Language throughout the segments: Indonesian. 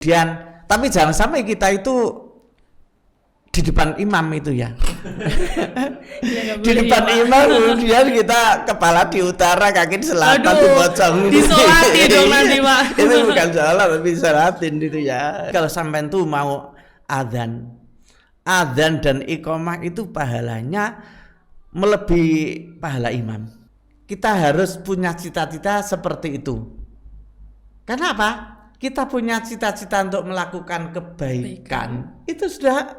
Kemudian tapi jangan sampai kita itu di depan imam itu ya. Di depan imam kemudian kita kepala di utara, kaki di selatan, di pojok. Disolatin dong nanti Pak. Itu bukan sholat tapi sholatin itu ya. Kalau sampai itu mau adzan dan iqamah itu pahalanya melebihi pahala imam. Kita harus punya cita-cita seperti itu. Karena apa? Kita punya cita-cita untuk melakukan kebaikan. Itu sudah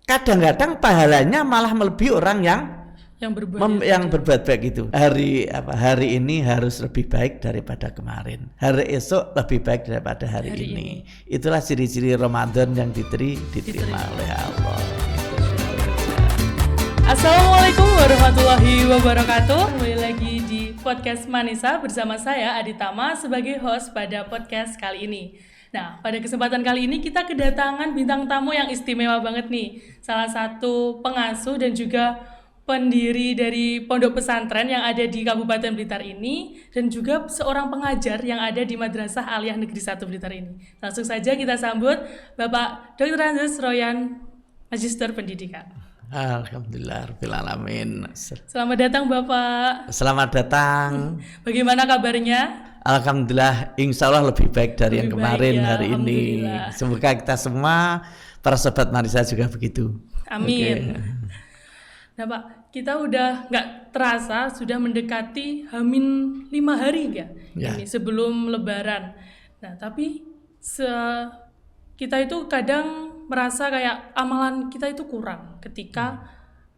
kadang-kadang pahalanya malah melebihi orang yang berbuat baik itu. Hari ini harus lebih baik daripada kemarin. Hari esok lebih baik daripada hari ini. Itulah ciri-ciri Ramadan yang diterima oleh Allah. Assalamualaikum warahmatullahi wabarakatuh. Kembali lagi di podcast Manisa bersama saya Aditama sebagai host pada podcast kali ini. Nah, pada kesempatan kali ini kita kedatangan bintang tamu yang istimewa banget nih. Salah satu pengasuh dan juga pendiri dari pondok pesantren yang ada di Kabupaten Blitar ini, dan juga seorang pengajar yang ada di Madrasah Aliyah Negeri 1 Blitar ini. Langsung saja kita sambut Bapak Dr. Andes Royan, Magister Pendidikan. Alhamdulillah rabbil alamin. Selamat datang Bapak. Selamat datang. Bagaimana kabarnya? Alhamdulillah, insya Allah lebih baik dari yang kemarin ya, hari ini. Semoga kita semua para sobat Marisa juga begitu. Amin. Nah Pak, kita udah nggak terasa sudah mendekati Hamin 5 hari ya ini sebelum Lebaran. Nah tapi kita itu kadang merasa kayak amalan kita itu kurang ketika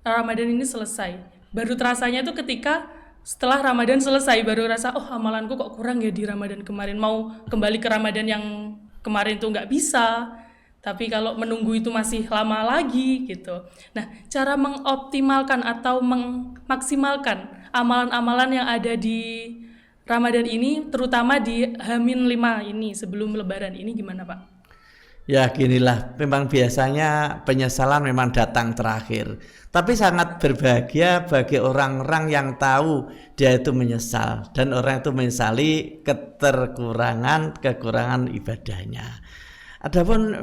Ramadan ini selesai. Baru terasanya itu ketika setelah Ramadan selesai baru rasa, oh amalanku kok kurang ya di Ramadan kemarin. Mau kembali ke Ramadan yang kemarin tuh nggak bisa. Tapi kalau menunggu itu masih lama lagi gitu. Nah, cara mengoptimalkan atau memaksimalkan amalan-amalan yang ada di Ramadan ini, terutama di Hamin 5 ini sebelum Lebaran ini gimana Pak? Ya ginilah, memang biasanya penyesalan memang datang terakhir. Tapi sangat berbahagia bagi orang-orang yang tahu dia itu menyesal. Dan orang itu menyesali kekurangan ibadahnya. Adapun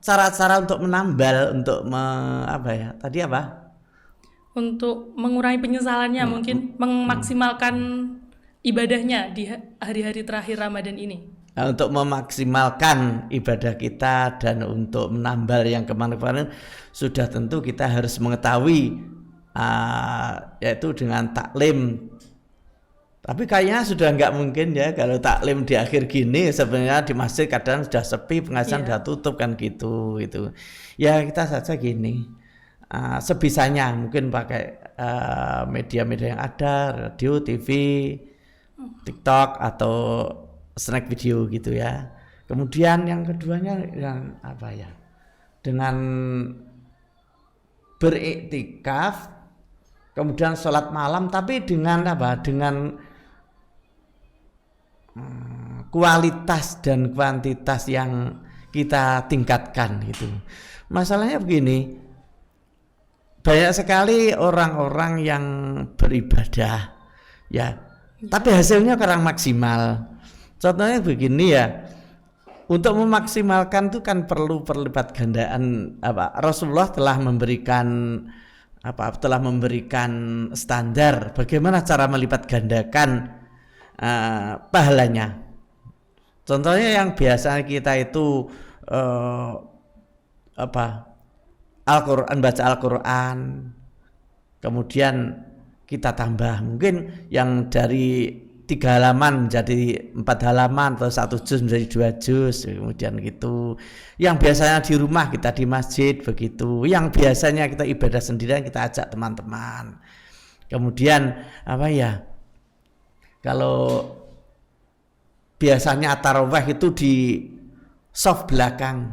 cara-cara untuk menambal, untuk untuk mengurangi penyesalannya, mungkin memaksimalkan ibadahnya di hari-hari terakhir Ramadan ini. Nah, untuk memaksimalkan ibadah kita dan untuk menambal yang kemarin-kemarin sudah tentu kita harus mengetahui yaitu dengan taklim. Tapi kayaknya sudah nggak mungkin ya kalau taklim di akhir gini. Sebenarnya di masjid kadang sudah sepi, pengajian sudah tutup kan gitu. Ya kita saja gini, sebisanya mungkin pakai media-media yang ada, radio, TV, TikTok atau snack video gitu ya. Kemudian yang keduanya dengan beriktikaf, kemudian sholat malam, tapi dengan kualitas dan kuantitas yang kita tingkatkan gitu. Masalahnya begini, banyak sekali orang-orang yang beribadah ya, tapi hasilnya kurang maksimal. Contohnya begini ya, untuk memaksimalkan itu kan perlu perlibat gandaan Rasulullah telah memberikan standar bagaimana cara melipat gandakan pahalanya. Contohnya yang biasa kita itu Al-Qur'an, baca Al-Qur'an, kemudian kita tambah mungkin yang dari 3 halaman menjadi 4 halaman atau 1 juz menjadi 2 juz, kemudian gitu. Yang biasanya di rumah kita di masjid begitu. Yang biasanya kita ibadah sendirian kita ajak teman-teman. Kemudian kalau biasanya tarawih itu di soft belakang,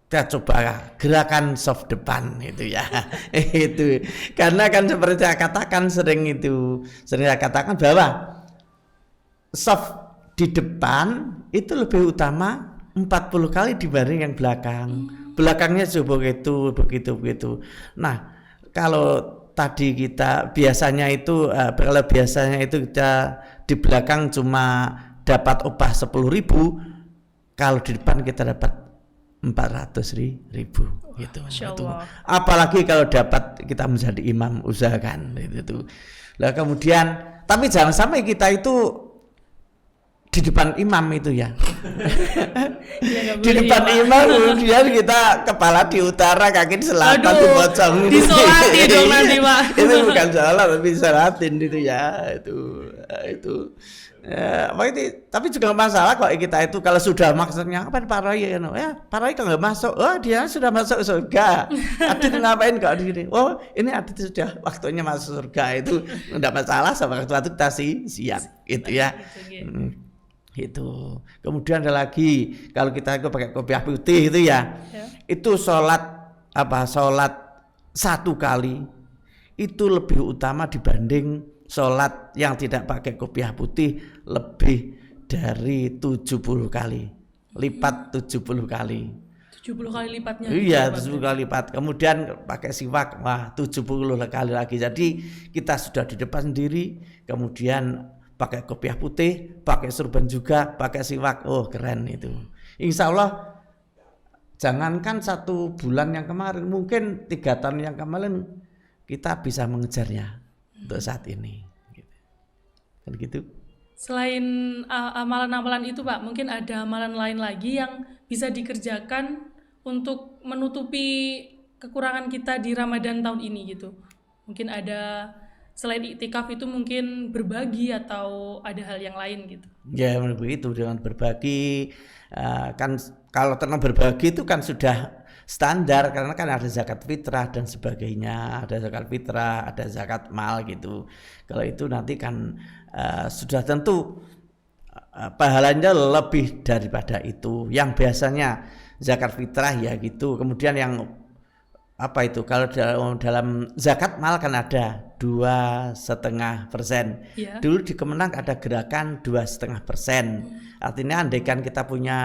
kita coba gerakan soft depan itu ya. Itu karena kan seperti saya katakan sering saya katakan bahwa soft di depan itu lebih utama 40 kali dibanding yang belakang. Belakangnya coba begitu. Nah, kalau tadi kita biasanya itu kita di belakang cuma dapat upah 10.000, kalau di depan kita dapat 400.000 gitu. Masya Itu. Allah. Apalagi kalau dapat kita menjadi imam, usahakan itu. Lah kemudian tapi jangan sampai kita itu di depan imam itu ya. Ya, Di depan imam kemudian kita kepala di utara, kaki di selatan, di pojok. Disolati dong nanti, Pak. Itu bukan sholat tapi sholatin itu ya. Itu. Ya, tapi juga masalah kok kita itu kalau sudah maksudnya apa Pak Roy ya, Pak Roy kalau nggak masuk, dia sudah masuk surga. Adit ngapain kok di sini? Oh ini Adit sudah waktunya masuk surga, itu nggak masalah, sama waktu kita siap itu ya. Itu. Kemudian ada lagi kalau kita itu pakai kopiah putih itu ya. Itu sholat satu kali itu lebih utama dibanding sholat yang tidak pakai kopiah putih lebih dari 70 kali lipat 70 kali 70 kali lipatnya. Iya, 70 kali lipat. Kemudian pakai siwak, 70 kali lagi. Jadi kita sudah di depan sendiri, kemudian pakai kopiah putih, pakai surban juga, pakai siwak. Oh, keren itu. Insya Allah jangankan 1 bulan yang kemarin, mungkin 3 tahun yang kemarin kita bisa mengejarnya untuk saat ini. Kan gitu. Selain amalan-amalan itu Pak, mungkin ada amalan lain lagi yang bisa dikerjakan untuk menutupi kekurangan kita di Ramadan tahun ini gitu. Mungkin ada selain iktikaf itu mungkin berbagi atau ada hal yang lain gitu. Ya begitu, dengan berbagi kan kalau tentang berbagi itu kan sudah standar karena kan ada zakat fitrah dan sebagainya, ada zakat fitrah, ada zakat mal gitu. Kalau itu nanti kan sudah tentu pahalanya lebih daripada itu. Yang biasanya zakat fitrah ya gitu. Kemudian yang apa itu? Kalau dalam zakat mal kan ada 2,5%. Ya. Dulu di Kemenang ada gerakan 2,5%. Artinya andaikan kita punya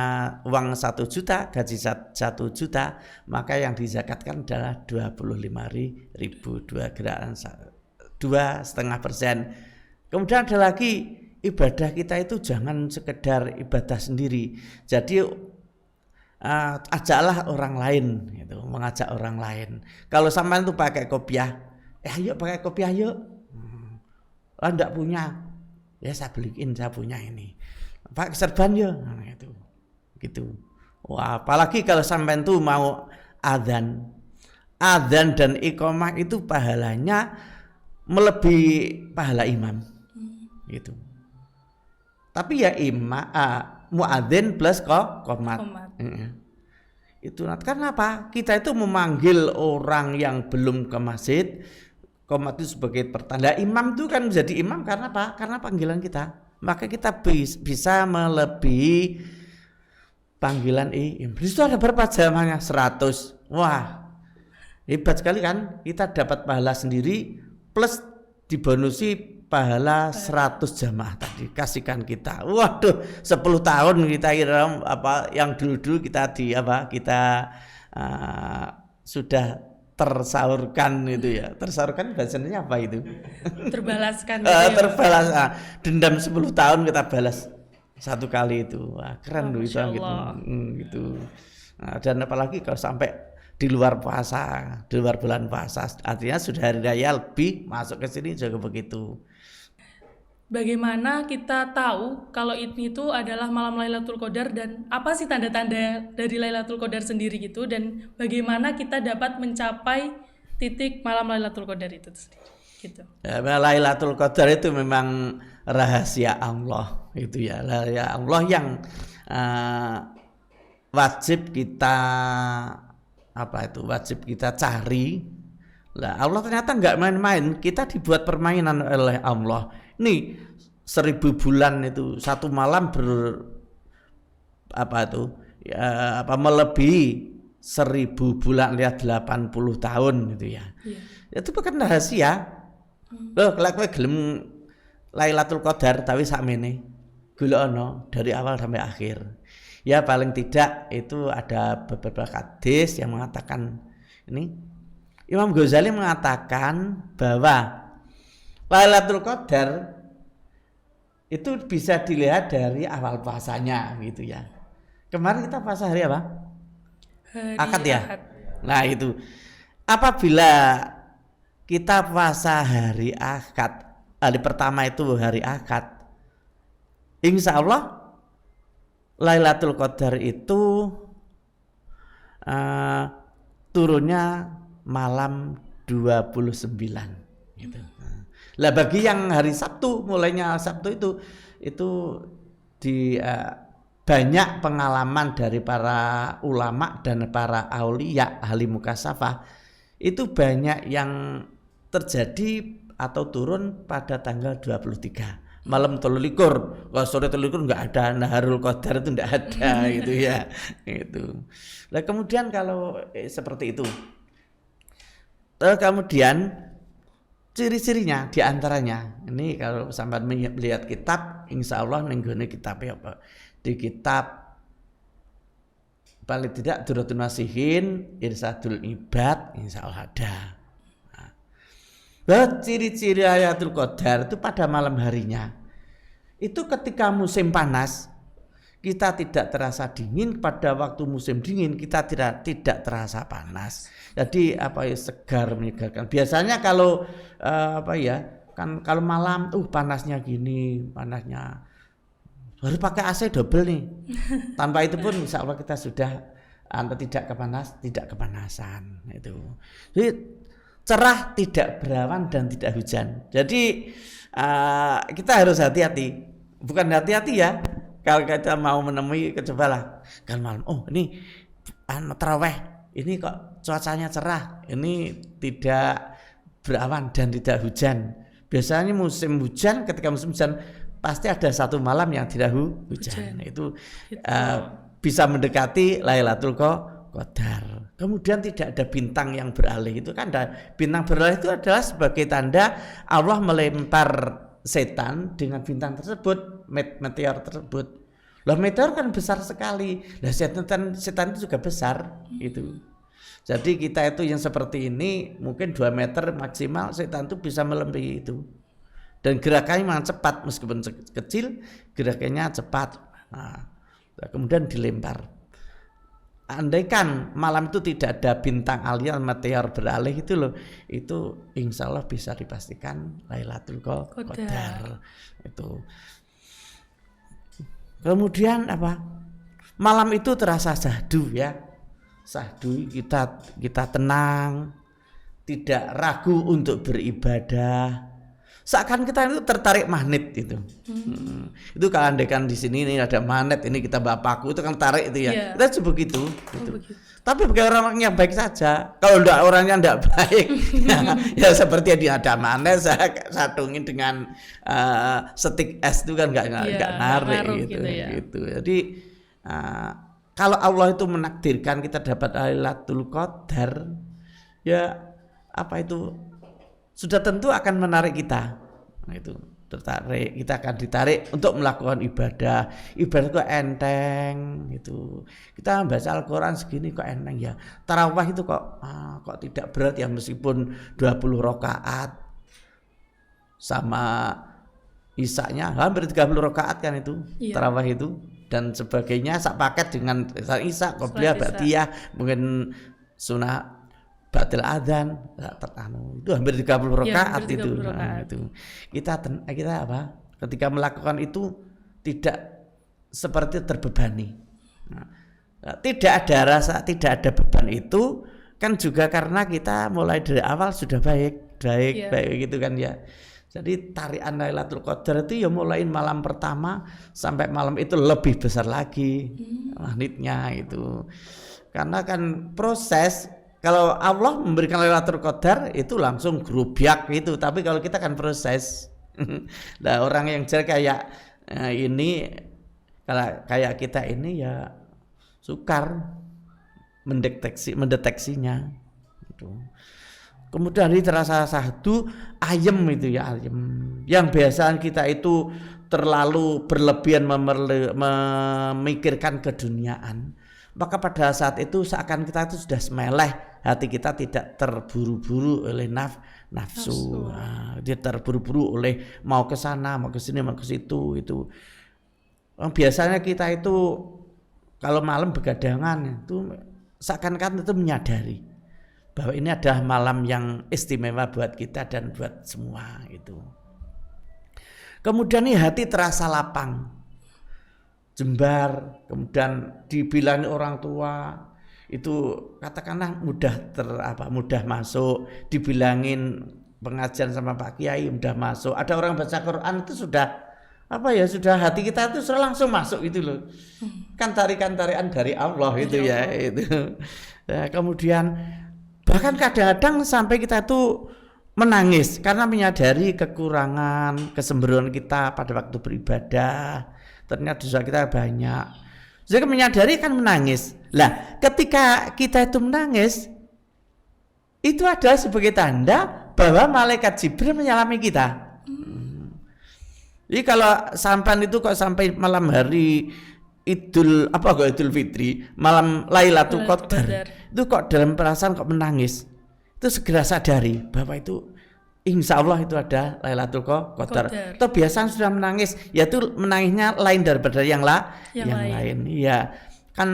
uang 1 juta, gaji 1 juta, maka yang dizakatkan adalah 25.000, 2,5%. Kemudian ada lagi ibadah kita itu jangan sekedar ibadah sendiri. Jadi ajaklah orang lain, gitu, mengajak orang lain. Kalau sampean itu pakai kopiah, ayo pakai kopiah yuk. Lah enggak punya, ya saya beliin, saya punya ini. Pakai serban yuk, gitu. Wah, apalagi kalau sampean tuh mau adzan dan iqamah itu pahalanya melebihi pahala imam, gitu. Tapi ya muadzin plus qomat. Itu karena apa? Kita itu memanggil orang yang belum ke masjid. Qomat itu sebagai pertanda. Imam itu kan menjadi imam karena apa? Karena panggilan kita. Maka kita bisa melebihi panggilan imam. Di situ ada berapa jamaahnya? 100. Wah, hebat sekali kan? Kita dapat pahala sendiri plus dibonusi pahala 100 jamaah tadi kasihkan kita. Waduh, 10 tahun kita kira yang dulu-dulu kita sudah tersalurkan itu ya. Tersalurkan bahasanya apa itu? Terbalaskan. Terbalas. Dendam 10 tahun kita balas 1 kali itu. Wah, keren loh itu gitu. Dan apalagi kalau sampai di luar puasa, di luar bulan puasa, artinya sudah hari raya lebih masuk ke sini juga begitu. Bagaimana kita tahu kalau ini itu adalah malam Lailatul Qadar dan apa sih tanda-tanda dari Lailatul Qadar sendiri gitu, dan bagaimana kita dapat mencapai titik malam Lailatul Qadar itu sendiri gitu. Ya, Lailatul Qadar itu memang rahasia Allah itu ya, rahasia Allah yang wajib kita cari. Lah Allah ternyata nggak main-main, kita dibuat permainan oleh Allah. Ini 1000 bulan itu 1 malam melebihi 1000 bulan, lihat 80 tahun gitu ya. Itu bukan rahasia. Loh, kowe gelem Lailatul Qadar tapi sakmene golekno dari awal sampai akhir. Ya paling tidak itu ada beberapa hadis yang mengatakan ini. Imam Ghazali mengatakan bahwa Lailatul Qadar itu bisa dilihat dari awal puasanya gitu ya. Kemarin kita puasa hari apa? Hari Akad ya? Ahad. Nah itu, apabila kita puasa hari Akad, hari pertama itu hari Akad, insya Allah Lailatul Qadar itu turunnya malam 29 gitu. Lah bagi yang hari Sabtu, mulainya Sabtu itu di banyak pengalaman dari para ulama dan para aulia ahli mukasafah, itu banyak yang terjadi atau turun pada tanggal 23 malam 23. Kalau sore 23 nggak ada Naharul Qadar, itu nggak ada gitu ya. Itu. Nah kemudian kalau seperti itu, kemudian ciri-cirinya diantaranya ini, kalau sampai melihat kitab, insya Allah nenggone kitab apa, di kitab paling tidak Durratun Nasihin, Irsadul Ibad, insya Allah ada. Ciri-ciri Lailatul Qadar itu pada malam harinya. Itu ketika musim panas kita tidak terasa dingin, pada waktu musim dingin kita tidak terasa panas. Jadi segar, menyegarkan. Biasanya kalau kalau malam panasnya gini, panasnya harus pakai AC double nih. Tanpa itu pun insya Allah kita sudah tidak kepanasan itu. Jadi cerah, tidak berawan dan tidak hujan. Jadi kita harus hati-hati. Bukan hati-hati ya, kalau kita mau menemui, cobalah kan malam, ini taraweh, ini kok cuacanya cerah, ini tidak berawan dan tidak hujan. Biasanya musim hujan, ketika musim hujan pasti ada satu malam yang tidak hujan. Itu bisa mendekati Lailatul Qadar. Kemudian tidak ada bintang yang beralih. Itu kan bintang beralih itu adalah sebagai tanda Allah melempar setan dengan bintang tersebut, meteor tersebut. Loh, meteor kan besar sekali. Lah setan itu juga besar itu. Jadi kita itu yang seperti ini mungkin 2 meter maksimal, setan itu bisa melebihi itu. Dan gerakannya memang cepat, meskipun kecil gerakannya cepat. Nah, kemudian dilempar. Andaikan malam itu tidak ada bintang alias meteor beralih itu loh, itu insya Allah bisa dipastikan Lailatul Qadar itu. Kemudian malam itu terasa syahdu ya, syahdu, kita tenang, tidak ragu untuk beribadah. Seakan kita itu tertarik magnet itu. Itu kalau andaikan di sini ini ada magnet, ini kita paku, itu kan tarik itu ya. Yeah. Kita coba gitu. Tapi bagi orang yang baik saja. Kalau orangnya tidak baik, ya seperti dia ada magnet, saya sandungin dengan stik es itu kan nggak narik gitu. Gitu. Jadi kalau Allah itu menakdirkan kita dapat Lailatul Qadar, ya sudah tentu akan menarik kita. Nah, itu tertarik, kita akan ditarik untuk melakukan ibadah itu enteng gitu. Kita baca Al-Quran segini kok enteng ya. Tarawih itu kok tidak berat ya, meskipun 20 rakaat sama isanya hampir 30 rakaat kan itu. Iya. Tarawih itu dan sebagainya sak paket dengan isya, qobliyah, ba'diyah, mungkin sunah batil adzan, itu hampir 30 rakaat ya, itu. Nah, itu. Kita ketika melakukan itu tidak seperti terbebani. Tidak ada beban itu kan juga karena kita mulai dari awal sudah baik gitu kan ya. Jadi tarian Lailatul Qadar itu ya mulai malam pertama sampai malam itu lebih besar lagi magnetnya itu. Karena kan proses, kalau Allah memberikan Lailatul Qadar itu langsung grubiak gitu, tapi kalau kita kan proses. Nah, orang yang kayak ini, kalau kayak kita ini ya sukar mendeteksinya gitu. Kemudian ini terasa syahdu, ayem itu ya, ayem. Yang biasa kita itu terlalu berlebihan memikirkan keduniaan, maka pada saat itu seakan kita itu sudah semeleh, hati kita tidak terburu-buru oleh nafsu. Nah, dia terburu-buru oleh mau ke sana, mau ke sini, mau ke situ itu. Biasanya kita itu kalau malam begadangan itu seakan-akan itu menyadari bahwa ini adalah malam yang istimewa buat kita dan buat semua itu. Kemudian nih hati terasa lapang, jembar, kemudian dibilangi orang tua itu katakanlah mudah masuk, dibilangin pengajian sama Pak Kiai mudah masuk. Ada orang baca Quran itu sudah hati kita itu sudah langsung masuk itu loh. Kan tarikan dari Allah itu ya itu. Nah, kemudian bahkan kadang-kadang sampai kita itu menangis karena menyadari kekurangan, kesembronoan kita pada waktu beribadah. Ternyata dosa kita banyak. Jadi menyadari kan menangis. Lah, ketika kita itu menangis, itu adalah sebagai tanda bahwa malaikat Jibril menyalami kita. Jadi kalau sampan itu kok sampai malam hari Idul Fitri, malam Lailatul Qadar, itu kok dalam perasaan kok menangis, itu segera sadari bahwa itu insya Allah itu ada Lailatul Qadar. Atau biasa sudah menangis, yaitu menangisnya lain daripada yang lain. Iya, kan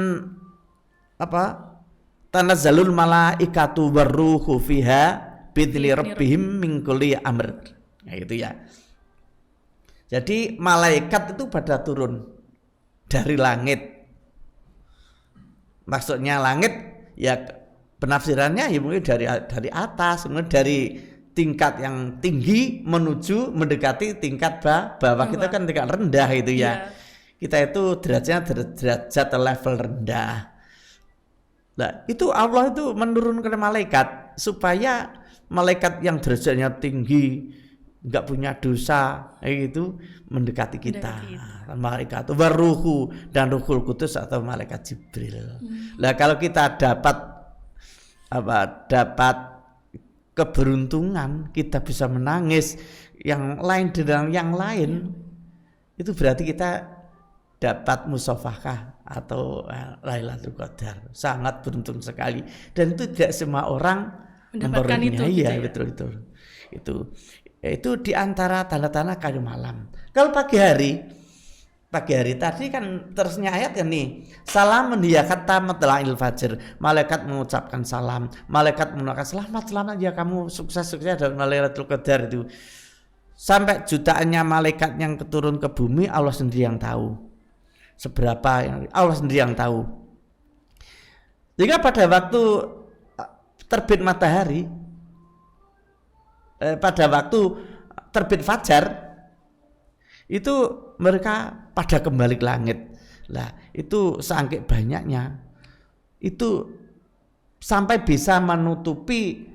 tanazzalul malaikatu warruhu fiha bidzni rabbihim min kulli amr. Nah, itu ya. Jadi malaikat itu pada turun dari langit. Maksudnya langit ya penafsirannya ya mungkin dari atas, kemudian dari tingkat yang tinggi menuju mendekati tingkat bawah. Kita kan tingkat rendah itu ya. Kita itu derajat level rendah. Nah, itu Allah itu menurunkan malaikat supaya malaikat yang derajatnya tinggi, enggak punya dosa itu mendekati kita. Malaikat waruhu dan Ruhul Qudus atau malaikat Jibril. Nah, kalau kita dapat keberuntungan, kita bisa menangis yang lain dengan yang lain, itu berarti kita dapat musafahah atau Lailatul Qadar. Sangat beruntung sekali, dan itu tidak semua orang mendapatkan itu. Iya, betul. Itu diantara tanda-tanda kayu malam. Kalau pagi hari tadi kan terusnya ayat kan nih, salam kata matla'il fajr, malaikat mengucapkan salam, malaikat mengucapkan selamat ya kamu sukses dalam Lailatul Qadar itu. Sampai jutaannya malaikat yang turun ke bumi, Allah sendiri yang tahu seberapa, Allah sendiri yang tahu. Jika pada waktu terbit matahari, pada waktu terbit fajar, itu mereka pada kembali ke langit. Lah, itu saking banyaknya, itu sampai bisa menutupi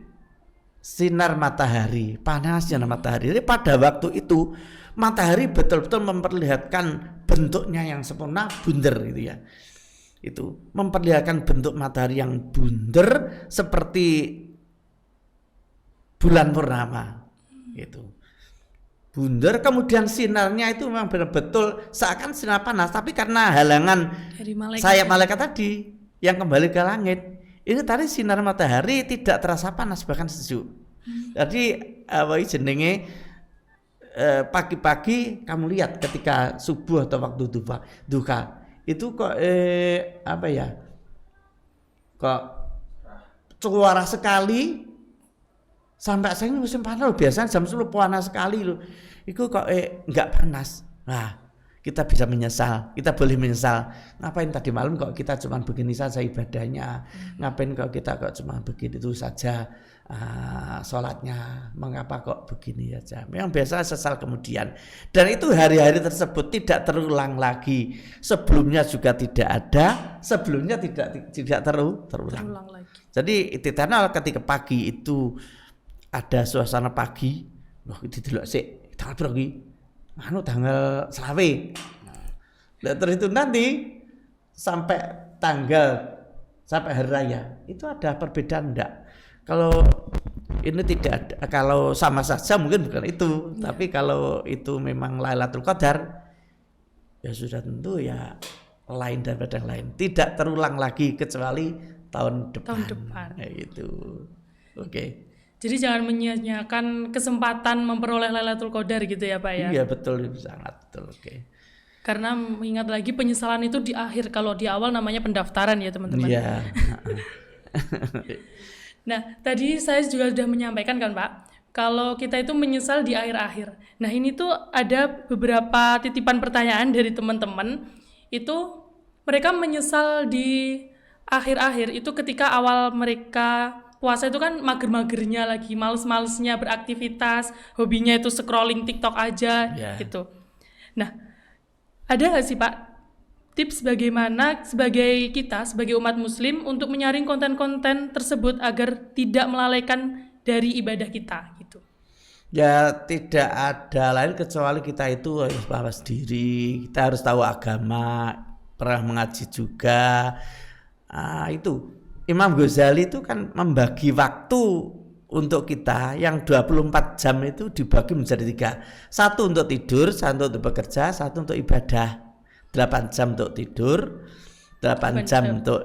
sinar matahari, panasnya matahari. Jadi pada waktu itu matahari betul-betul memperlihatkan bentuknya yang sempurna, bunder gitu ya. Itu memperlihatkan bentuk matahari yang bunder seperti bulan purnama. Itu bunder, kemudian sinarnya itu memang betul-betul seakan sinar panas, tapi karena halangan dari sayap malaikat tadi yang kembali ke langit, ini tadi sinar matahari tidak terasa panas, bahkan sejuk. Jadi jenenge pagi-pagi kamu lihat ketika subuh atau waktu duha itu kok kok cuara sekali. Sampai saya musim panas biasanya jam 10 panas sekali loh. Itu kok enggak panas. Nah, kita bisa menyesal. Kita boleh menyesal. Ngapain tadi malam kok kita cuma begini saja ibadahnya? Ngapain kok kita cuma begini itu saja sholatnya? Mengapa kok begini saja? Memang biasa sesal kemudian. Dan itu hari-hari tersebut tidak terulang lagi. Sebelumnya juga tidak ada. Sebelumnya tidak terulang lagi. Jadi karena ketika pagi itu ada suasana pagi, loh itu delok sik tanggal berapa iki? Tanggal selawe. Nah, terus itu nanti sampai hari raya itu ada perbedaan enggak? Kalau ini tidak ada, kalau sama saja mungkin bukan itu, tapi kalau itu memang Lailatul Qadar ya sudah tentu ya lain daripada yang lain, tidak terulang lagi kecuali tahun depan. Itu. Oke. Jadi jangan menyia-nyiakan kesempatan memperoleh Lailatul Qadar gitu ya Pak ya? Iya betul, sangat betul. Oke. Karena mengingat lagi penyesalan itu di akhir, kalau di awal namanya pendaftaran ya teman-teman. Iya. Nah, tadi saya juga sudah menyampaikan kan Pak, kalau kita itu menyesal di akhir-akhir. Nah, ini tuh ada beberapa titipan pertanyaan dari teman-teman, itu mereka menyesal di akhir-akhir itu ketika awal mereka puasa itu kan mager-magernya lagi, males-malesnya beraktivitas, hobinya itu scrolling TikTok aja gitu. Nah, ada nggak sih Pak tips bagaimana sebagai kita, sebagai umat muslim untuk menyaring konten-konten tersebut agar tidak melalaikan dari ibadah kita gitu? Ya tidak ada lain kecuali kita itu harus mawas diri, kita harus tahu agama, pernah mengaji juga. Itu Imam Ghazali itu kan membagi waktu untuk kita yang 24 jam itu dibagi menjadi 3. 1 untuk tidur, 1 untuk bekerja, 1 untuk ibadah. 8 jam untuk tidur, 8 jam untuk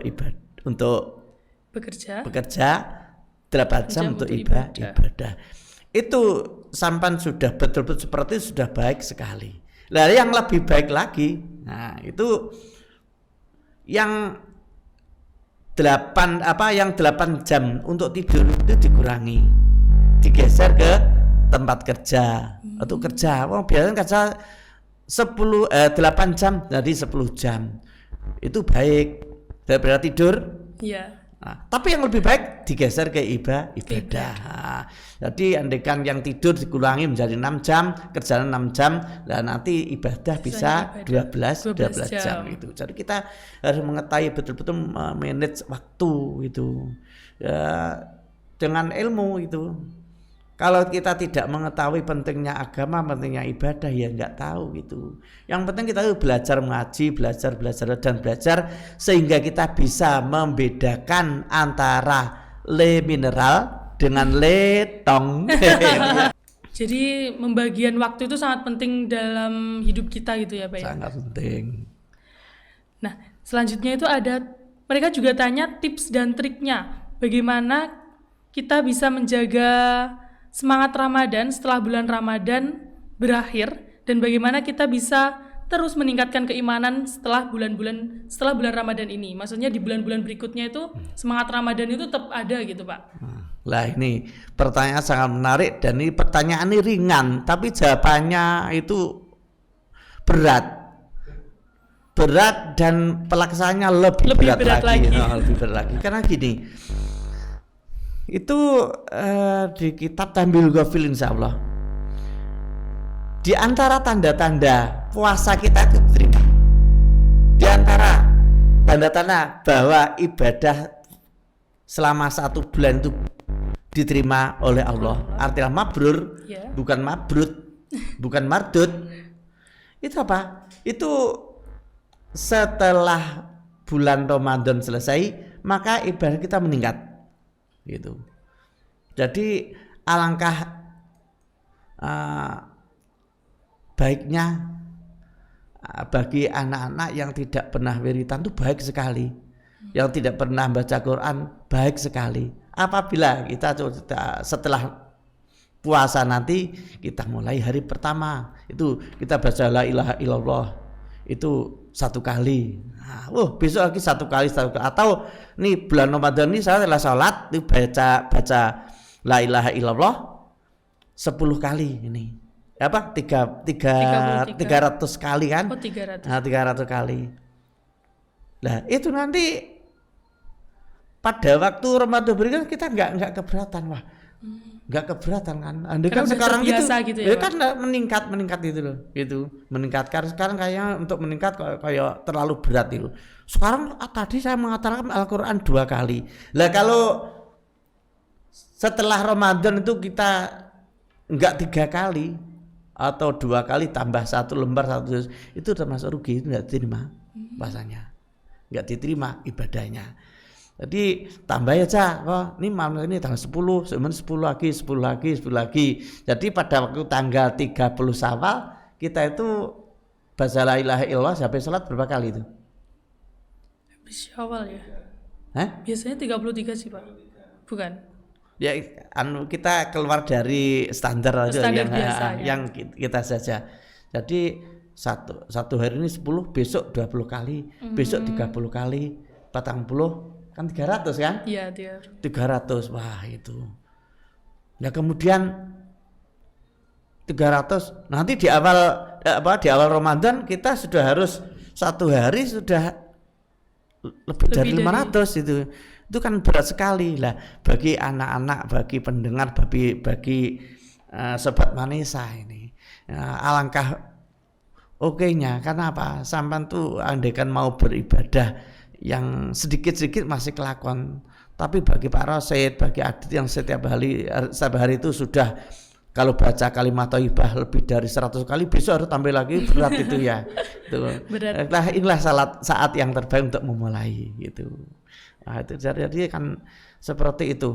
bekerja, 8 jam untuk ibadah. Itu sampan sudah betul-betul seperti itu, sudah baik sekali. Lalu yang lebih baik lagi, nah itu yang 8 jam untuk tidur itu dikurangi, digeser ke tempat kerja untuk kerja. Biasanya kerja 8 jam jadi 10 jam itu baik daripada tidur. Iya. Nah, tapi yang lebih baik digeser ke ibadah. Nah, jadi andaikan yang tidur dikurangi menjadi 6 jam, kerjaan 6 jam, dan nanti ibadah bisa 12 jam itu. Jadi kita harus mengetahui betul-betul manage waktu itu. Ya, dengan ilmu itu. Kalau kita tidak mengetahui pentingnya agama, pentingnya ibadah, ya nggak tahu gitu. Yang penting kita harus belajar mengaji, belajar sehingga kita bisa membedakan antara le mineral dengan le tong. Jadi pembagian waktu itu sangat penting dalam hidup kita gitu ya Pak ya? Sangat penting. Nah selanjutnya itu ada, mereka juga tanya tips dan triknya bagaimana kita bisa menjaga semangat Ramadan setelah bulan Ramadan berakhir, dan bagaimana kita bisa terus meningkatkan keimanan setelah bulan Ramadan ini. Maksudnya di bulan-bulan berikutnya itu semangat Ramadan itu tetap ada gitu Pak. Lah ini pertanyaan sangat menarik, dan ini pertanyaan ini ringan tapi jawabannya itu berat dan pelaksanaannya lebih berat lagi. Lebih berat lagi karena gini. Itu di kitab Tambil Ghafil insyaallah. Di antara tanda-tanda puasa kita itu diterima, di antara tanda-tanda bahwa ibadah selama 1 bulan itu diterima oleh Allah, artinya mabrur, bukan mabrut, bukan mardut. Itu apa? Itu setelah bulan Ramadan selesai, maka ibadah kita meningkat. Gitu. Jadi alangkah baiknya bagi anak-anak yang tidak pernah wiritan itu baik sekali, yang tidak pernah baca Quran baik sekali. Apabila kita setelah puasa nanti kita mulai hari pertama itu kita baca la ilaha illallah itu 1 kali. Nah, besok lagi 1 kali, atau nih bulan Ramadan ini saya setelah sholat itu baca la ilaha illallah 10 kali ini. Apa? 300 kali kan? 300. Nah, 300 kali. Nah, itu nanti pada waktu Ramadan berikutnya kita enggak keberatan, wah. Enggak keberatan kan? Andai kan sekarang gitu ya kan meningkat itu loh, gitu. Meningkat. Karena sekarang kayaknya untuk meningkat kayak terlalu berat itu. Sekarang tadi saya mengatakan Al-Qur'an 2 kali. Lah kalau setelah Ramadan itu kita enggak 3 kali atau 2 kali tambah 1 lembar 1 itu termasuk rugi, itu enggak diterima bahasanya. Enggak diterima ibadahnya. Jadi tambah aja, ini malam ini tanggal 10, 10 lagi. Jadi pada waktu tanggal 30 Syawal kita itu baca la ilaha illallah sampai salat berapa kali itu? Habis Syawal ya? Biasanya 33 sih Pak, bukan? Ya kita keluar dari standar biasa, yang kita saja. Jadi satu hari ini 10, besok 20 kali, besok 30 kali, 40 kan 300 kan? Iya, dia 300. Wah, itu. Nah, kemudian 300 nanti di awal Ramadan kita sudah harus satu hari sudah lebih dari 500 itu kan berat sekali lah bagi anak-anak, bagi pendengar, bagi sobat Manisa ini. Alangkah okenya, karena apa? Sampai tuh andaikan mau beribadah yang sedikit-sedikit masih kelakon, tapi bagi Pak Rosid, bagi Adit yang setiap hari itu sudah kalau baca kalimat thayyibah lebih dari 100 kali, besok harus tambah lagi, berat itu ya. Itu. Nah, inilah saat yang terbaik untuk memulai gitu. Nah, itu jadi kan seperti itu.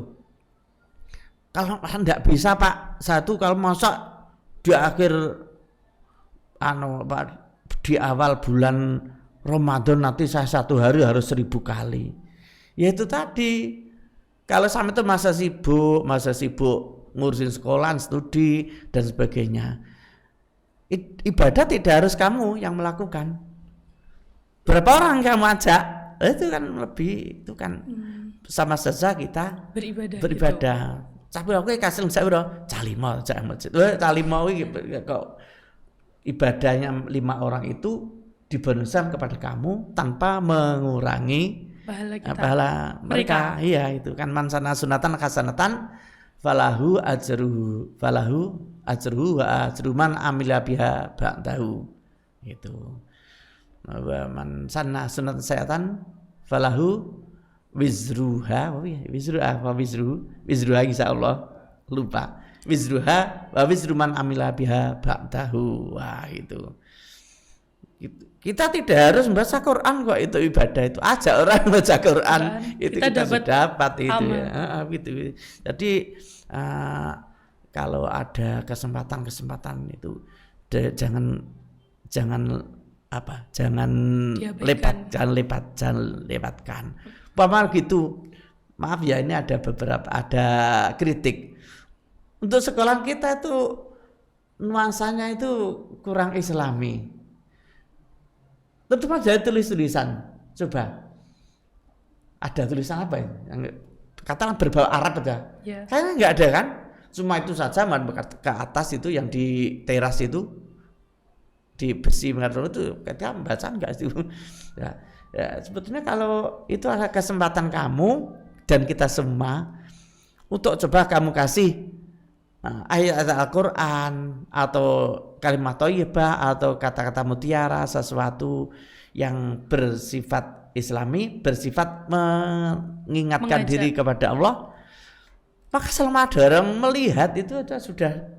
Kalau enggak bisa Pak, satu kalau masa di akhir Pak, di awal bulan Ramadan nanti saya satu hari harus 1000 kali. Ya itu tadi. Kalau sampai itu masa sibuk ngurusin sekolah, studi dan sebagainya. Ibadah tidak harus kamu yang melakukan. Berapa orang kamu ajak? Itu kan lebih, itu kan sama saja kita beribadah. Gitu. Tapi aku kasih saya bro, calimo jangan masjid. Calimo kok ibadahnya 5 orang itu dibonuskan kepada kamu tanpa mengurangi pahala mereka. Iya, itu kan man sana sunatan hasanatan falahu ajruhu wa ajru man amila biha ba'dahu. Itu. Wa man sanna sunatan sayatan falahu wizruha insyaallah lupa. Wizruha wa wizru man amila biha ba'dahu. Wah, itu. Kita tidak harus membaca Quran kok, itu ibadah, itu ajak orang membaca Quran itu kita sudah dapat itu ya. Gitu. Jadi kalau ada kesempatan itu jangan lewatkan. Paman gitu. Maaf ya, ini ada kritik. Untuk sekolah kita itu nuansanya itu kurang islami. Tentu saja tulisan. Coba. Ada tulisan apa ya? Katakan berbau Arab aja. Yeah. Kayaknya enggak ada kan? Cuma itu saja ke atas itu yang di teras itu di besi mengatur itu kita membaca enggak sih? Ya, sebetulnya kalau itu ada kesempatan kamu dan kita semua untuk coba kamu kasih ayat Al-Quran atau kalimat thayyibah atau kata-kata mutiara, sesuatu yang bersifat islami, bersifat mengingatkan diri kepada Allah, maka selama ada orang melihat itu kita sudah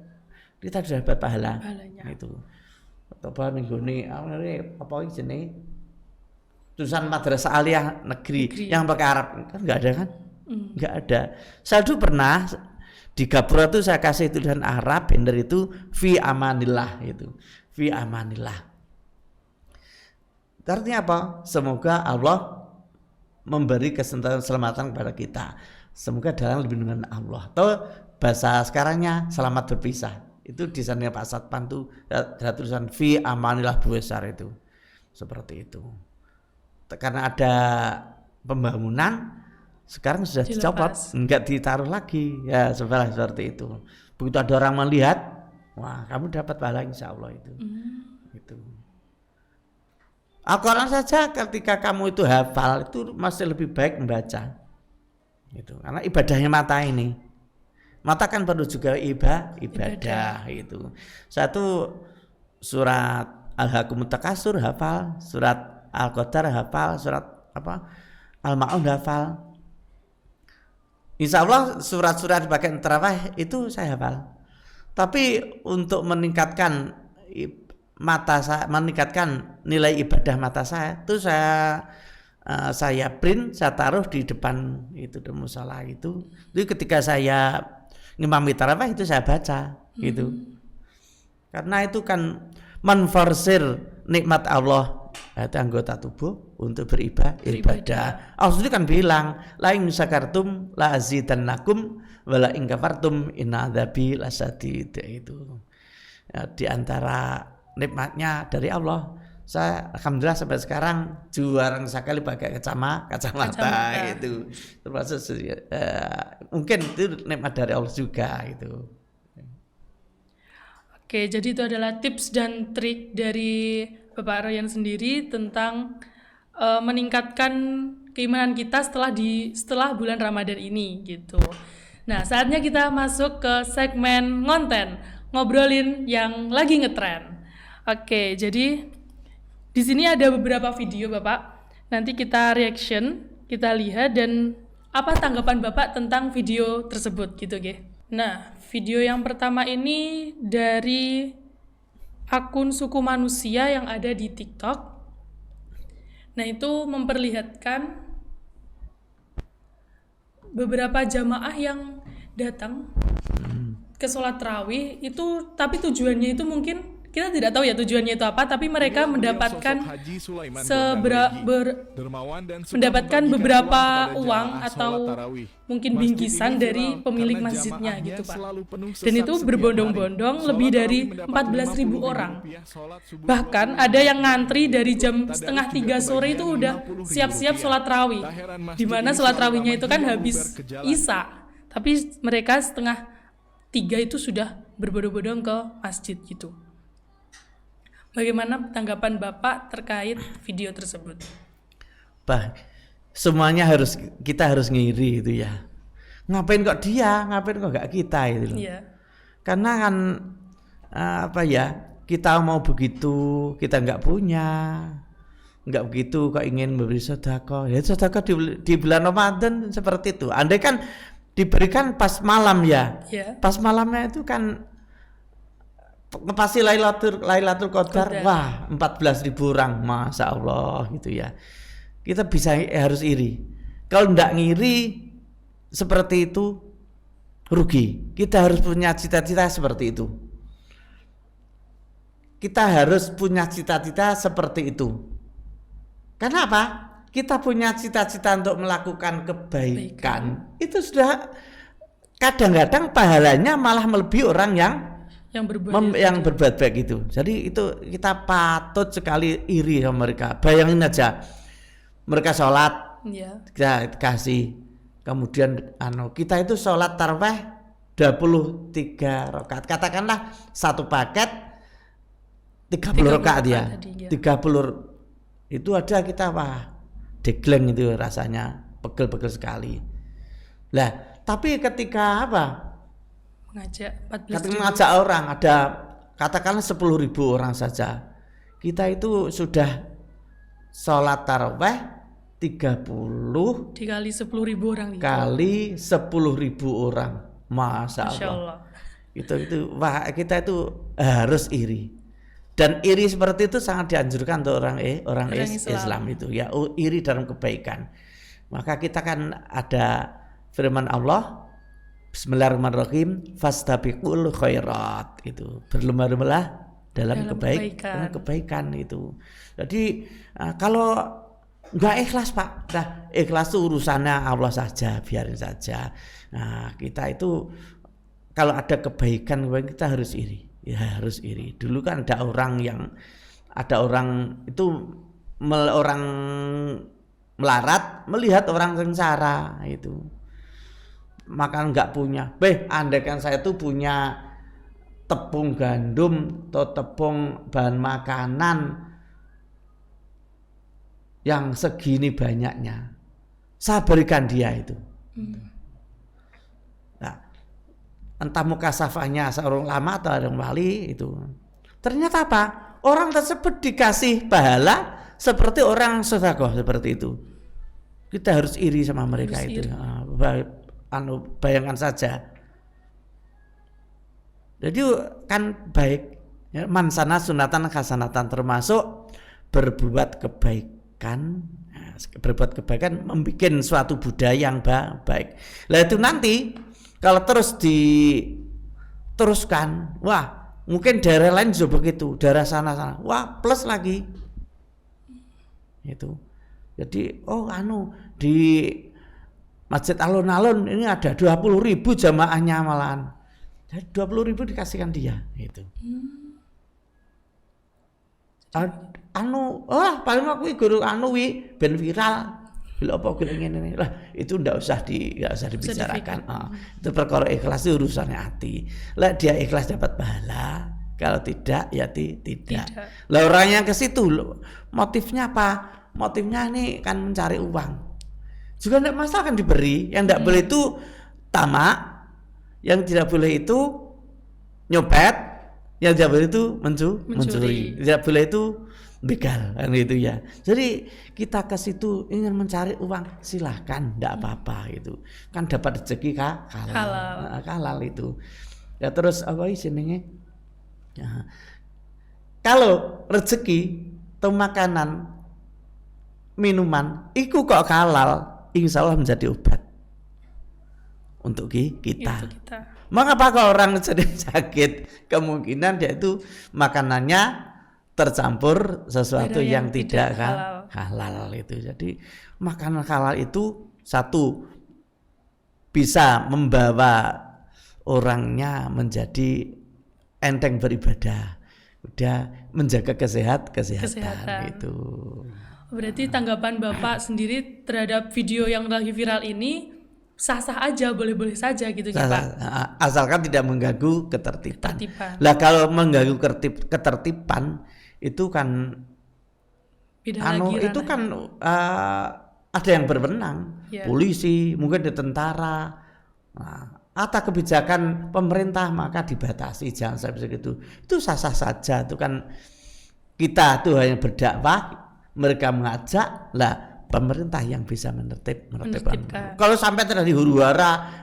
dapat pahalanya. Itu atau nenggone apa jenis tulisan madrasah aliyah negeri yang pakai Arab kan enggak ada kan? Enggak ada. Saya dulu pernah di Gapura itu saya kasih tulisan Arab bener itu fi amanillah, itu fi amanillah. Artinya apa? Semoga Allah memberi keselamatan kepada kita. Semoga dalam lindungan Allah. Atau bahasa sekarangnya selamat berpisah. Itu desainnya Pak Satpan tuh ada tulisan fi amanillah besar itu. Seperti itu. Karena ada pembangunan sekarang sudah dicopot, enggak ditaruh lagi ya, seperti itu. Begitu ada orang melihat, wah kamu dapat pahala insyaallah itu. Gitu. Al-Quran saja ketika kamu itu hafal itu masih lebih baik membaca. Gitu. Karena ibadahnya mata ini. Mata kan perlu juga ibadah itu. Satu surat Al-Hakumut Takasur hafal, surat Al-Qadar hafal, surat Al-Ma'un hafal. Insya Allah surat-surat bagian tarawih itu saya hafal. Tapi untuk meningkatkan meningkatkan nilai ibadah mata saya, itu saya print, saya taruh di depan itu di musala itu. Jadi ketika saya ngimami tarawih itu saya baca gitu. Karena itu kan menforsir nikmat Allah itu anggota tubuh untuk beribadah. Allah kan bilang, la in syakartum la azidannakum wa la in kafartum inna adzabi lasyadid. Itu ya, di antara nikmatnya dari Allah. Saya alhamdulillah sampai sekarang jarang sekali pakai kacamata itu, termasuk mungkin itu nikmat dari Allah juga itu. Oke, jadi itu adalah tips dan trik dari Bapak Ryan sendiri tentang meningkatkan keimanan kita setelah bulan Ramadan ini gitu. Nah, saatnya kita masuk ke segmen ngonten, ngobrolin yang lagi ngetren. Oke, jadi di sini ada beberapa video Bapak. Nanti kita reaction, kita lihat dan apa tanggapan Bapak tentang video tersebut gitu, Ge. Nah, video yang pertama ini dari akun Suku Manusia yang ada di TikTok. Nah, itu memperlihatkan beberapa jamaah yang datang ke sholat tarawih itu, tapi tujuannya itu mungkin kita tidak tahu ya tujuannya itu apa, tapi mereka mendapatkan mendapatkan beberapa uang atau mungkin bingkisan dari pemilik masjidnya gitu Pak. Dan itu berbondong-bondong lebih dari 14.000 orang. Bahkan ada yang ngantri dari jam 2:30 sore itu udah siap-siap sholat tarawih. Dimana sholat tarawihnya itu kan habis Isya, tapi mereka 2:30 itu sudah berbondong-bondong ke masjid gitu. Bagaimana tanggapan Bapak terkait video tersebut? Semuanya kita harus ngiri itu ya. Ngapain kok dia, ngapain kok gak kita itu loh. Iya. Karena kan kita mau begitu, kita nggak punya, nggak begitu kok ingin memberi sedekah. Ya sedekah di bulan Ramadan seperti itu. Andai kan diberikan pas malam ya. Pas malamnya itu kan pasti Lailatul Qadar, wah 14.000 orang, masya Allah gitu ya. Kita harus iri. Kalau enggak ngiri seperti itu rugi. Kita harus punya cita-cita seperti itu. Kita harus punya cita-cita seperti itu. Karena apa? Kita punya cita-cita untuk melakukan kebaikan. Itu sudah kadang-kadang pahalanya malah melebihi orang yang berbuat baik itu. Jadi itu kita patut sekali iri sama mereka. Bayangin aja mereka sholat, kita kasih, kemudian kita itu sholat tarawih 23 rakaat. Katakanlah satu paket 30 rakaat ya. 30 itu ada kita degleng itu rasanya, pegel-pegel sekali. Lah, tapi ketika mengajak orang, ada katakanlah 10.000 orang saja, kita itu sudah sholat tarawih 30 dikali 10.000 orang kali 10.000 orang, masya Allah. Itu kita itu harus iri, dan iri seperti itu sangat dianjurkan untuk orang Islam itu ya, iri dalam kebaikan. Maka kita kan ada firman Allah, Bismillahirrahmanirrahim, fastabiqul khairat, itu berlomba-lombalah dalam kebaikan itu. Jadi kalau nggak ikhlas Pak, ikhlas itu urusannya Allah saja, biarin saja. Nah, kita itu kalau ada kebaikan kita harus iri, ya harus iri. Dulu kan ada orang itu orang melarat melihat orang sengsara itu. Makan nggak punya, andaikan saya tuh punya tepung gandum atau tepung bahan makanan yang segini banyaknya, saya berikan dia itu. Nah, entah mukasafahnya seorang lama atau orang wali itu, ternyata apa? Orang tersebut dikasih pahala seperti orang sedekah seperti itu. Kita harus iri sama mereka itu. Bayangkan saja. Jadi kan baik ya, mansana sunatan hasanatan, termasuk berbuat kebaikan. Berbuat kebaikan membuat suatu budaya yang baik. Lah itu nanti kalau terus diteruskan, wah mungkin daerah lain juga begitu, daerah sana, wah plus lagi. Itu. Jadi di Masjid Alun-Alun ini ada 20.000 jamaahnya malahan. Jadi 20.000 dikasihkan dia itu. Anu, paling aku guru anu wi ben viral. Bila apa gini ngene lah, itu nggak usah dibicarakan. Itu perkara ikhlas itu urusannya hati. Lah dia ikhlas dapat pahala, kalau tidak ya tidak. Lah orang yang ke situ motifnya apa? Motifnya ini kan mencari uang. Juga tidak masalah kan diberi. Yang tidak boleh itu tamak, yang tidak boleh itu nyopet, yang tidak boleh itu mencuri, tidak boleh itu begal kan itu ya. Jadi kita ke situ ingin mencari uang, silahkan, tidak apa-apa gitu. Kan dapat rezeki halal itu. Ya terus apa jenenge? Ya. Kalau rezeki atau makanan, minuman, iku kok halal, insya Allah menjadi obat untuk kita. Mengapa kalau orang sedang sakit, kemungkinan dia itu makanannya tercampur sesuatu yang tidak halal itu. Jadi makanan halal itu satu bisa membawa orangnya menjadi enteng beribadah, udah menjaga kesehatan itu. Berarti tanggapan Bapak sendiri terhadap video yang lagi viral ini sah-sah aja, boleh-boleh saja gitu ya Pak. Asalkan tidak mengganggu ketertiban. Lah kalau mengganggu ketertiban itu kan itu kan ada yang berwenang, polisi, mungkin di tentara. Atau kebijakan pemerintah maka dibatasi, jangan sampai begitu. Itu sah-sah saja. Itu kan kita tuh hanya berdakwah, mereka mengajak, lah pemerintah yang bisa menertibkan. Kalau sampai terjadi huru-hara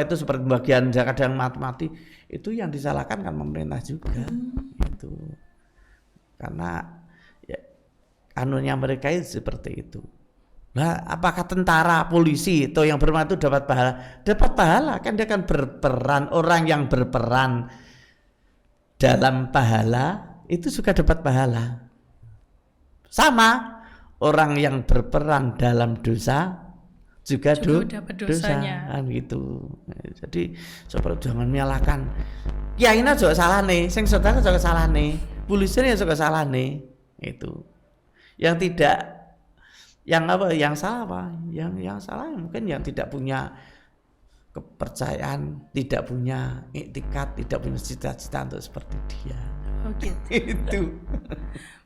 itu seperti bagian zakat yang mati-mati, itu yang disalahkan kan pemerintah juga. Itu karena ya, anunya mereka itu seperti itu. Nah, apakah tentara, polisi atau yang berwenang itu dapat pahala? Dapat pahala, kan dia akan berperan. Orang yang berperan dalam pahala itu juga dapat pahala. Sama orang yang berperan dalam dosa juga dapat dosanya kan gitu. Jadi seperti jangan menyalahkan kiainya juga salah nih, sing sedekah juga salah nih, polisinya juga salah nih. Itu yang tidak, yang apa, yang salah apa, yang salah mungkin yang tidak punya kepercayaan, tidak punya iktikad, tidak punya cita-cita untuk seperti dia. Oke. Itu.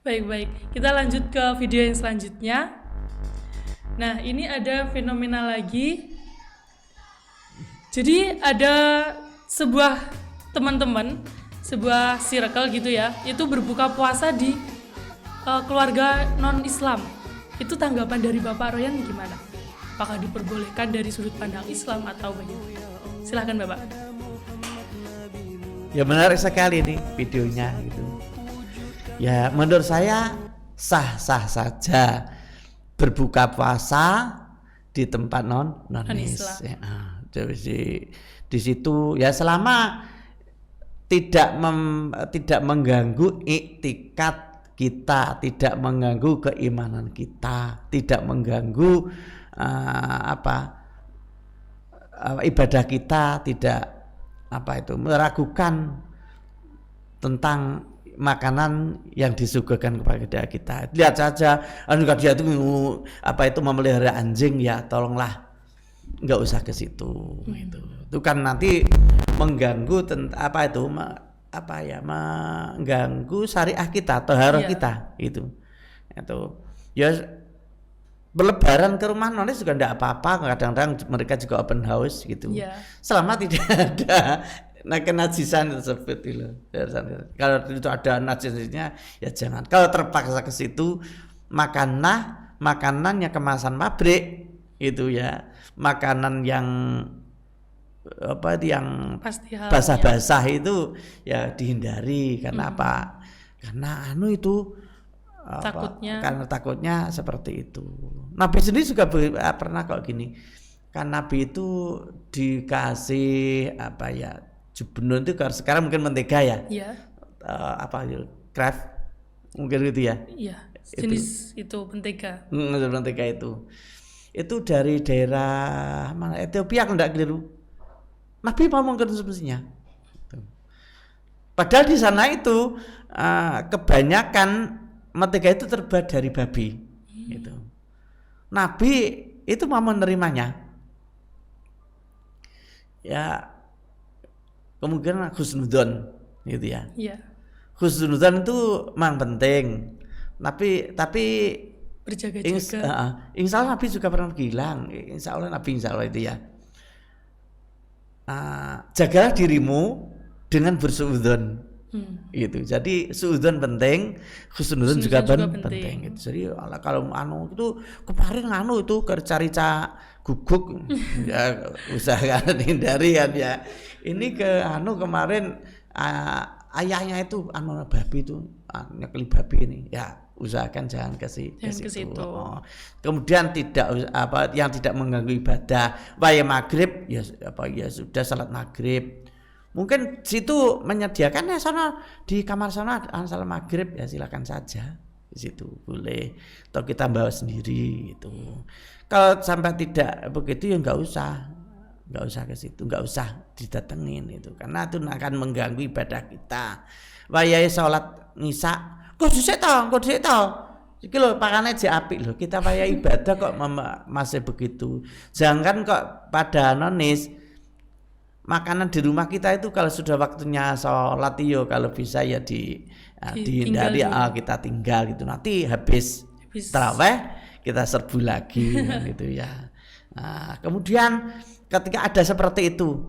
Baik, kita lanjut ke video yang selanjutnya. Nah, ini ada fenomena lagi. Jadi ada sebuah teman-teman, sebuah circle gitu ya, itu berbuka puasa di keluarga non-Islam. Itu tanggapan dari Bapak Royan gimana? Apakah diperbolehkan dari sudut pandang Islam atau bagaimana? Silahkan Bapak. Ya menarik sekali nih videonya gitu. Ya menurut saya sah-sah saja berbuka puasa di tempat non-Islam. Ya, di situ ya selama tidak mengganggu iktikad kita, tidak mengganggu keimanan kita, tidak mengganggu ibadah kita, tidak meragukan tentang makanan yang disuguhkan kepada kita. Lihat saja, dia itu memelihara anjing, ya tolonglah nggak usah ke situ. Itu kan nanti mengganggu mengganggu syariah kita atau harus kita itu ya. Berlebaran ke rumah nonis juga enggak apa-apa, kadang-kadang mereka juga open house gitu. Selama tidak ada kenajisan tersebut itu. Kalau itu ada najisnya ya jangan. Kalau terpaksa ke situ, makanannya kemasan pabrik itu ya, makanan yang yang basah-basah itu ya dihindari. Karena apa? Karena takutnya seperti itu. Nabi sendiri juga pernah kok gini. Kan Nabi itu dikasih jubnun itu sekarang mungkin mentega ya. Kraft mungkin gitu ya. Iya. Jenis itu mentega. Mentega itu. Itu dari daerah mana? Ethiopia kalau enggak keliru. Nabi mau mengkonsumsinya. Padahal di sana itu kebanyakan mentega itu terbuat dari babi. Gitu. Nabi itu mau menerimanya. Ya kemungkinan husnudzon gitu ya. Iya. Husnudzon itu memang penting. Tapi Berjaga-jaga. insya Allah Nabi juga pernah bilang, insya Allah itu ya. Jagalah dirimu dengan bersuudzon. Gitu. Jadi suudzon penting, husnudzon juga penting. Gitu. Jadi kalau itu kemarin itu cari-cari guguk ya usahakan hindari kan ya. Ini kemarin ayahnya itu babi itu nyekeli babi ini. Ya, usahakan jangan ke situ. Kemudian yang tidak mengganggu ibadah. Waya maghrib ya sudah salat maghrib. Mungkin situ menyediakan ya sana di kamar sana salat maghrib ya silakan saja di situ boleh. Atau kita bawa sendiri itu. Kalau sampai tidak begitu ya nggak usah ke situ, nggak usah didatengin itu karena itu akan mengganggu ibadah kita. Wayai sholat ngisa, kok dhisik to. Iki lho pakane jek apik lho. Kita wayai ibadah kok masih begitu. Jangan kok pada nonis makanan di rumah kita itu kalau sudah waktunya sholat yo kalau bisa ya dihindari kita tinggal gitu. Nanti habis tarawih kita serbu lagi gitu ya. Nah, kemudian ketika ada seperti itu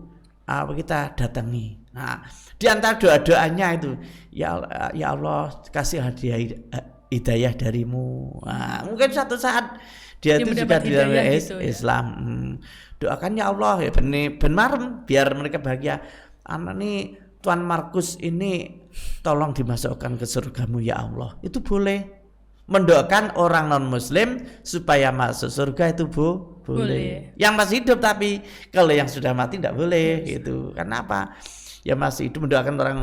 kita datangi. Nah, di antara doa-doanya itu ya Allah kasih hidayah darimu. Nah, mungkin suatu saat dia itu juga di dalam Islam. Doakan ya Allah ya benar biar mereka bahagia. Anak nih Tuan Markus ini tolong dimasukkan ke surgamu ya Allah. Itu boleh. Mendoakan orang non muslim supaya masuk surga itu boleh. Yang masih hidup tapi kalau yang sudah mati tidak boleh gitu. Karena apa? Ya masih hidup mendoakan orang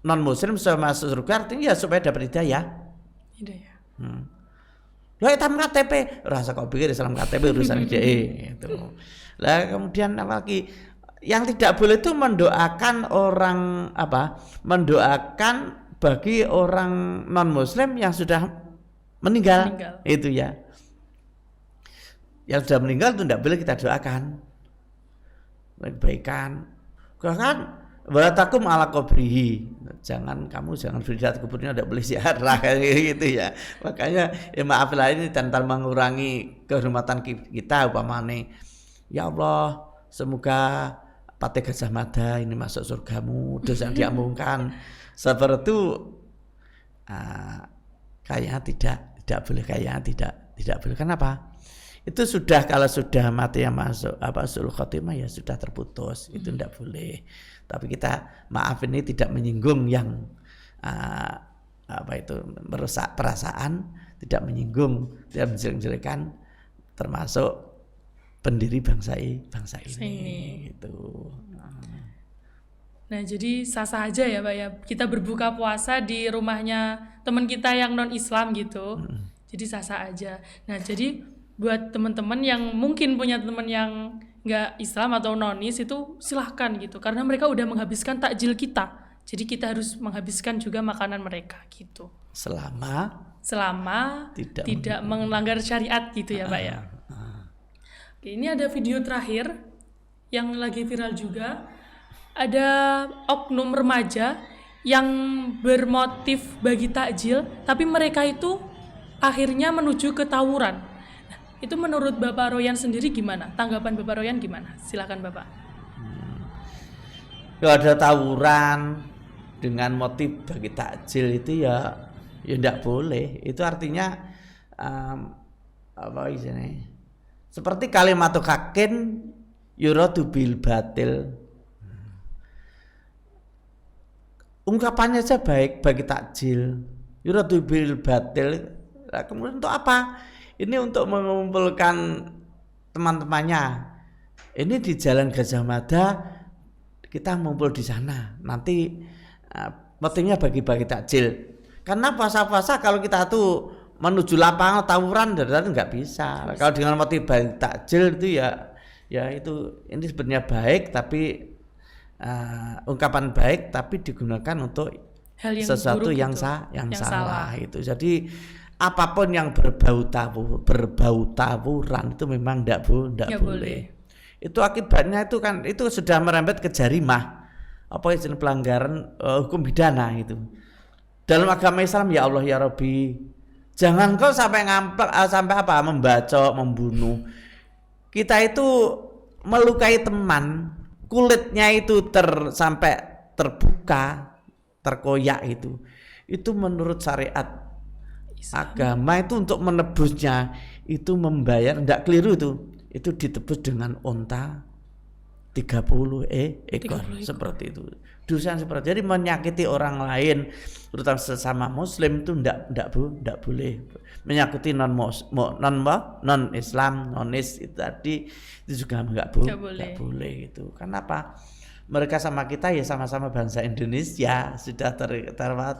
non muslim supaya masuk surga artinya ya supaya dapat hidayah. Lah hitam KTP rasa kok pikir Islam KTP urusan DE gitu. Lah kemudian apa lagi? Yang tidak boleh itu mendoakan orang mendoakan bagi orang non muslim yang sudah meninggal. Itu ya. Yang sudah meninggal itu tidak boleh kita doakan. Kebaikan. Bahkan walatakum ala qabrihi. Jangan berziarah kuburnya, tidak boleh ziarah gitu ya. Makanya ya maaflah ini tanpa mengurangi kehormatan kita umpamane. Ya Allah, semoga Pate Gajah Mada ini masuk surgamu, dosa yang diampungkan. Seperti itu kayaknya tidak boleh, tidak boleh. Kenapa? Itu sudah kalau sudah mati yang masuk sul khotimah ya sudah terputus, itu tidak boleh. Tapi kita maaf ini tidak menyinggung yang merusak perasaan, tidak menyinggung, tidak menjelek-jelekan termasuk pendiri bangsa ini gitu. Nah, jadi sah-sah aja ya Pak ya, kita berbuka puasa di rumahnya teman kita yang non-Islam gitu. Jadi sah-sah aja. Nah, jadi buat teman-teman yang mungkin punya teman yang nggak Islam atau nonis itu silahkan gitu. Karena mereka udah menghabiskan takjil kita. Jadi kita harus menghabiskan juga makanan mereka gitu. Selama tidak melanggar syariat gitu ya Pak ya. Oke, ini ada video terakhir yang lagi viral juga. Ada oknum remaja yang bermotif bagi takjil, tapi mereka itu akhirnya menuju ke tawuran. Nah, itu menurut Bapak Royan sendiri gimana? Tanggapan Bapak Royan gimana? Silakan Bapak. Kalau ada tawuran dengan motif bagi takjil itu ya tidak boleh. Itu artinya seperti kalimat hakin yuradu bil batil. Ungkapannya saja baik bagi takjil, yuradu bil batil. Nah, kemudian untuk apa? Ini untuk mengumpulkan teman-temannya. Ini di Jalan Gajah Mada kita ngumpul di sana. Nanti motifnya bagi-bagi takjil. Karena puasa-puasa kalau kita tuh menuju lapangan tawuran dari nggak bisa. Kalau dengan motif bagi takjil itu ya itu ini sebenarnya baik tapi ungkapan baik tapi digunakan untuk hal yang sesuatu buruk yang itu, yang yang salah itu. Jadi apapun yang berbau tawuran itu memang tidak boleh. Itu akibatnya itu kan itu sudah merembet ke jarimah, apa istilah pelanggaran hukum pidana itu. Dalam agama Islam ya Allah ya Rabbi, jangan kau sampai sampai membacok, membunuh. Kita itu melukai teman, kulitnya itu sampai terbuka, terkoyak itu menurut syariat agama itu untuk menebusnya itu membayar, tidak keliru itu ditebus dengan onta 30 ekor seperti itu. Dosa seperti jadi menyakiti orang lain terutama sesama muslim itu tidak boleh. Menyakiti non Islam, nonis itu tadi itu juga enggak boleh itu. Kenapa? Mereka sama kita ya sama-sama bangsa Indonesia, sudah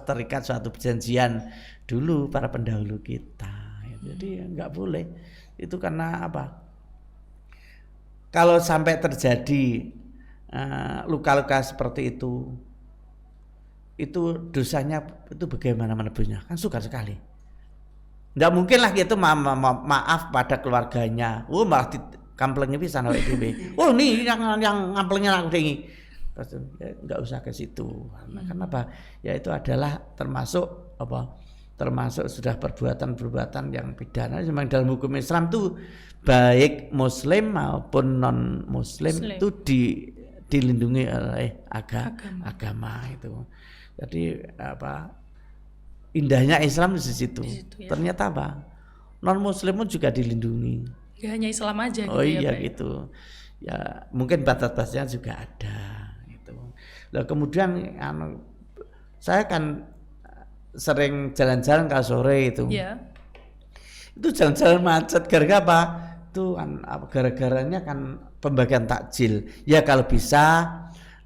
terikat suatu perjanjian dulu para pendahulu kita. Jadi enggak boleh. Itu karena apa? Kalau sampai terjadi luka-luka seperti itu dosanya itu bagaimana menebusnya? Kan sukar sekali. Nggak mungkin lah gitu maaf pada keluarganya. Malah kamplengnya bisa nawek dhewe. Nih yang ngamplengnya aku dengi. Nggak usah ke situ. Kenapa? Ya itu adalah termasuk sudah perbuatan yang pidana. Memang dalam hukum Islam tuh baik muslim maupun non muslim itu dilindungi oleh agama itu. Jadi indahnya Islam di situ ya. Ternyata non muslim pun juga dilindungi. Ya hanya Islam aja gitu. Oh iya gitu. Ya mungkin batas-batasnya juga ada gitu. Nah, kemudian saya kan sering jalan-jalan kalau sore itu. Ya. Itu jalan-jalan macet gara-gara apa? Itu kan gara-garanya kan pembagian takjil. Ya kalau bisa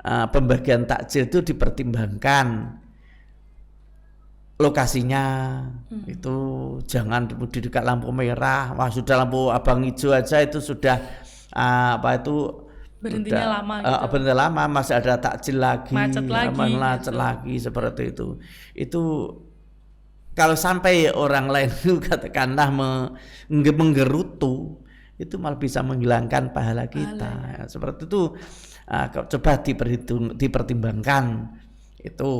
pembagian takjil itu dipertimbangkan lokasinya. Itu jangan di dekat lampu merah. Wah sudah lampu abang hijau aja itu sudah berhentinya lama gitu. Berhenti lama masih ada takjil lagi, macet lagi seperti itu. Itu kalau sampai orang lain itu katakanlah menggerutu itu malah bisa menghilangkan pahala kita. Seperti itu coba dipertimbangkan itu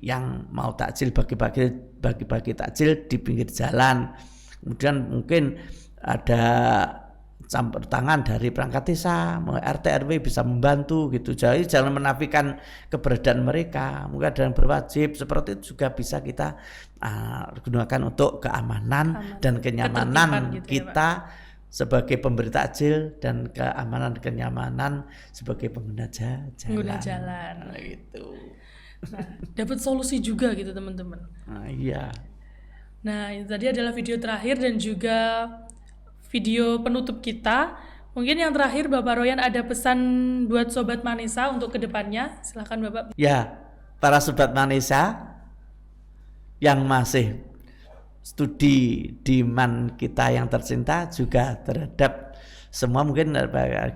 yang mau takjil bagi-bagi takjil di pinggir jalan. Kemudian mungkin ada campur tangan dari perangkat desa, RT RW bisa membantu gitu. Jadi jangan menafikan keberadaan mereka. Mungkin ada yang berwajib seperti itu juga bisa kita gunakan untuk keamanan dan kenyamanan gitu kita ya, sebagai pemberi takjil dan keamanan dan kenyamanan sebagai pengguna jalan. Gitu. Nah, dapat solusi juga gitu teman-teman. Iya. Nah, itu tadi adalah video terakhir dan juga video penutup kita. Mungkin yang terakhir Bapak Royan ada pesan buat Sobat Manisa untuk kedepannya. Silakan Bapak. Ya, para Sobat Manisa yang masih studi di MAN kita yang tercinta juga terhadap semua mungkin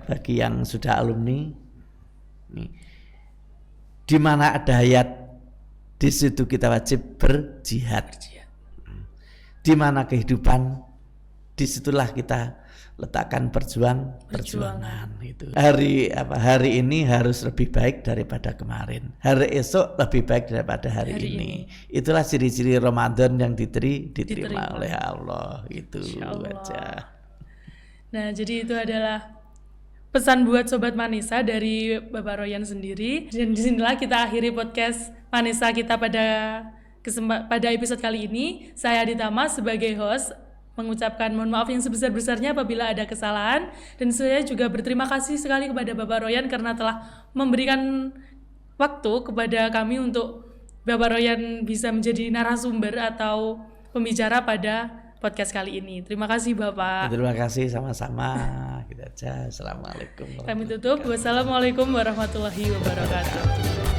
bagi yang sudah alumni. Di mana ada ayat di situ kita wajib berjihad. Di mana kehidupan disitulah kita letakkan perjuangan itu. Hari ini harus lebih baik daripada kemarin. Hari esok lebih baik daripada hari ini. Itulah ciri-ciri Ramadan yang diterima oleh Allah. Itu aja. Nah, jadi itu adalah pesan buat Sobat Manisa dari Bapak Royan sendiri. Dan disinilah kita akhiri podcast Manisa kita pada episode kali ini. Saya Adita Mas sebagai host mengucapkan mohon maaf yang sebesar-besarnya apabila ada kesalahan, dan saya juga berterima kasih sekali kepada Bapak Royan karena telah memberikan waktu kepada kami untuk Bapak Royan bisa menjadi narasumber atau pembicara pada podcast kali ini. Terima kasih Bapak. Terima kasih sama-sama. Kita aja. Assalamualaikum. Kami tutup. Wassalamualaikum warahmatullahi wabarakatuh.